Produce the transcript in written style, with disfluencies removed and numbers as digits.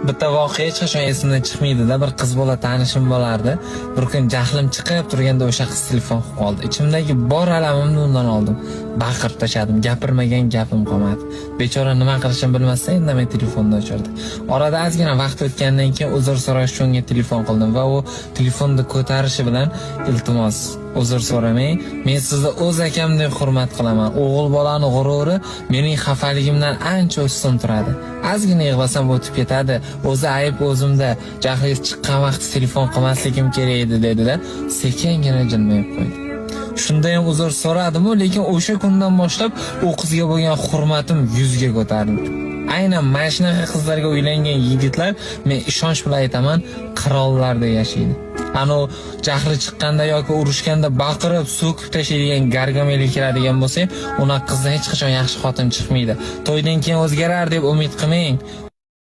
Bitta voqea hech qachon esimdan chiqmaydi-da. Bir qiz bola tanishim bo'lardi. Bir kun jahlim chiqib turganda o'sha qiz telefon qilib qoldi. Ichimdagi bor alamimni undan oldim. Baqirib tashladim. Gapirmagan gapim qolmadi. Bechora nima qilishini bilmasdan indamay telefonni o'chirdi. Orada ozgina vaqt o'tgandan keyin uzr so'rash uchun unga telefon qildim va u telefonni ko'tarishi bilan iltimos uzr so'ramang, men sizni o'z akamdek hurmat qilaman. O'g'il bolani g'ururi mening xafaligimdan ancha ustun turadi. Ozgina yig'lasam o'tib ketadi. O'zi ayb o'zimda. Jahlingiz chiqqan vaqt telefon qilmasligim kerak edi dedi-da, sekingina jilmayib qo'ydi. Shunda ham uzr so'radim-ku, lekin o'sha kundan boshlab u qizga bo'lgan hurmatim 100 ga ko'tarildi. Aynan mana shunaqa qizlarga uylangan yigitlar, men ishonch bilan aytaman, qirollarda yashaydi. Ano jahli chiqqanda yoki urushganda baqirib, so'kib tashlaydigan gargameli kiradigan bo'lsa, unaqa qizdan hech qachon yaxshi xotin chiqmaydi. To'ydan keyin o'zgarar deb umid qilmang.